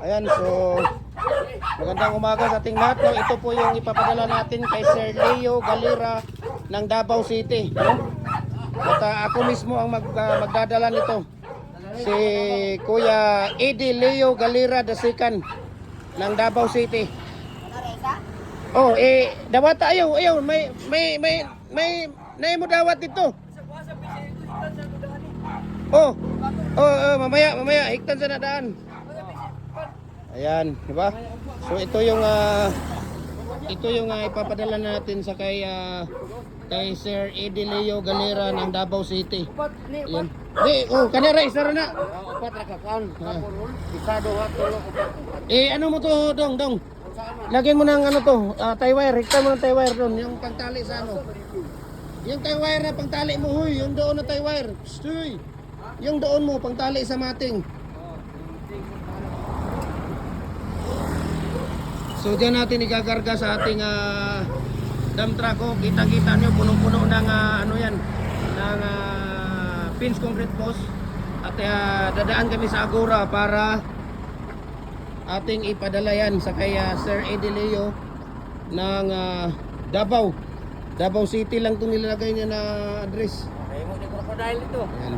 Ayan, so magandang umaga sa ating lahat. No? Ito po yung ipapadala natin kay Sir Leo Galera ng Davao City. No? At ako mismo ang magdadala nito. Si Kuya Eddie Leo Galera II ng Davao City. Oh, dawat ayaw, may mo dawat dito. Mamaya higtan sa nadaan. Ayan, di ba? So ito yung ipapadala natin sa kay Sir Eddie Leo Galera ng Davao City. Ayan. Kanera isa ra na. Upat ra ka kan. Isa do tulo upat. Ano mo to, dong? Lagyan mo ng ano to, tie wire, higtan mo ng tie wire doon, yung pangtali sa ano. Yung tie wire na pangtali mo, huy, yung doon na tie wire. Huy. Yung doon mo pangtali sa mating. So diyan natin ikakarga sa ating dump truck. Kita-kita nyo punong-puno ng ano yan, ng pins concrete post. At dadaan kami sa Agora para ating ipadala yan sa kay Sir Eddie Leo ng Davao City lang itong nilalagay niya na address. Ay mo ni crocodile ito. Ayan.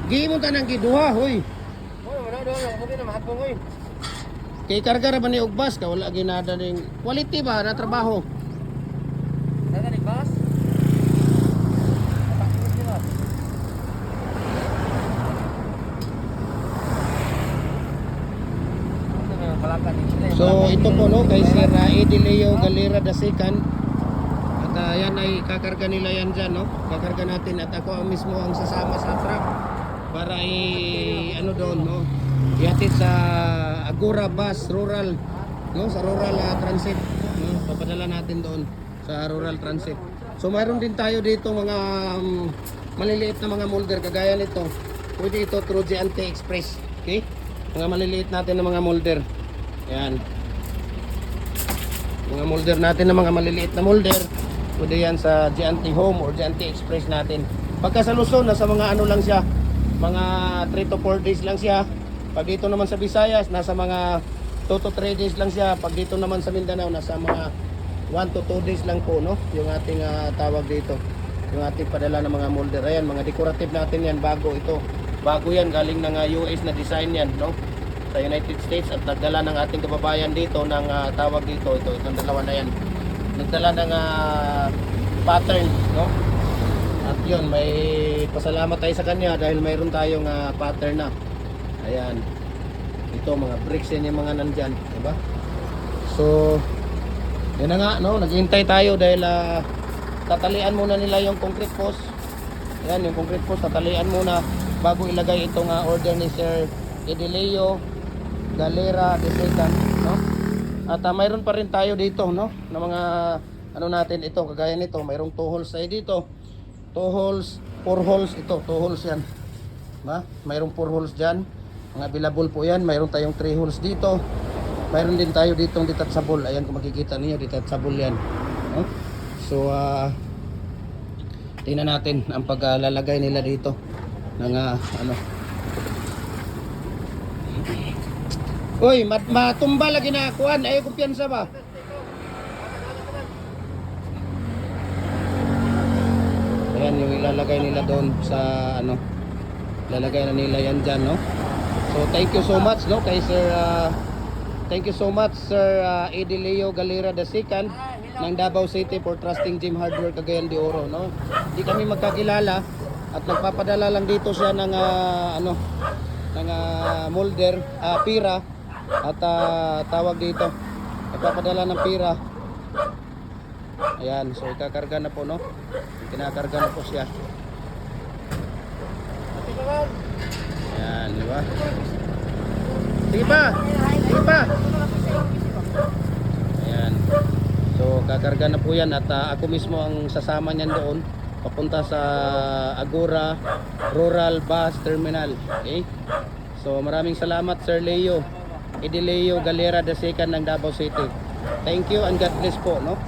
Gihimon ta ng giduha, hoy. Okay na mahapon oy. Kay karga ra ba ni Ugbas ka wala ginada ning quality ba na trabaho? Daga ni bas. So ito po no kay Sir Eddie Leo Galera II. At yan ay kakarga nila yan dyan no. Kakarga natin at ako mismo ang sasama sa truck para ano doon no. Ihatid sa Agora Bus Rural no, sa Rural Transit no, papadala natin doon sa Rural Transit. So mayroon din tayo dito mga maliliit na mga molder kagaya nito. Pwede ito through GNT Express. Okay? Mga maliliit natin na mga molder. Ayan. Mga molder natin na mga maliliit na molder. Pwede yan sa GNT Home or GNT Express natin. Pagka sa Luzon, nasa mga ano lang siya, mga 3 to 4 days lang siya. Pag dito naman sa Visayas, nasa mga 2 to 3 days lang siya. Pag dito naman sa Mindanao, nasa mga 1 to 2 days lang po, no? Yung ating tawag dito. Yung ating padala ng mga molder. Ayan, mga decorative natin yan. Bago ito. Bago yan, galing ng US na design yan, no? Sa United States. At nagdala ng ating kababayan dito ng tawag dito. Itong dalawa na yan. Nagdala ng pattern, no? At yun, may pasalamat tayo sa kanya dahil mayroon tayong pattern na. Ayan. Ito mga bricks yan yung mga nandyan, diba? So yan na nga no, naghihintay tayo dahil tatalian muna nila yung concrete post. Ayan, yung concrete post tatalian muna bago ilagay itong order ni Sir Eddie Leo Galera II, no? At mayroon pa rin tayo dito no, na mga ano natin ito, kagaya nito, mayroong 2 holes tayo dito. 2 holes, 4 holes ito, 2 holes yan. Diba? Mayroong 4 holes dyan. Mga available po yan. Mayroon tayong 3 holes dito. Mayroon din tayo ditong detachable. Ayan kung makikita niyo, detachable yan. No? So, tingnan natin ang paglalagay nila dito ng ano. Uy, matumba lagi na kuan. Ayaw kumpiyansa ba? Ayan yung ilalagay nila doon sa ano. Ilalagay na nila yan dyan, no? So thank you so much no kay Sir thank you so much Sir Eddie Leo Galera II ng Davao City for trusting Jim Hardware Cagayan de Oro no. Hindi kami magkakilala at nagpapadala lang dito siya ng ano ng molder, pira at tawag dito. Nagpapadala ng pira. Ayan, so ikakarga na po no. Kinakarga na po siya. Ayan, di ba? Sige pa! Sige pa! Ayan. So, kakarga na po yan at ako mismo ang sasama niyan doon papunta sa Agora Rural Bus Terminal. Okay? So, maraming salamat Sir Leo Eddie Leo Galera II ng Davao City. Thank you and God bless po, no?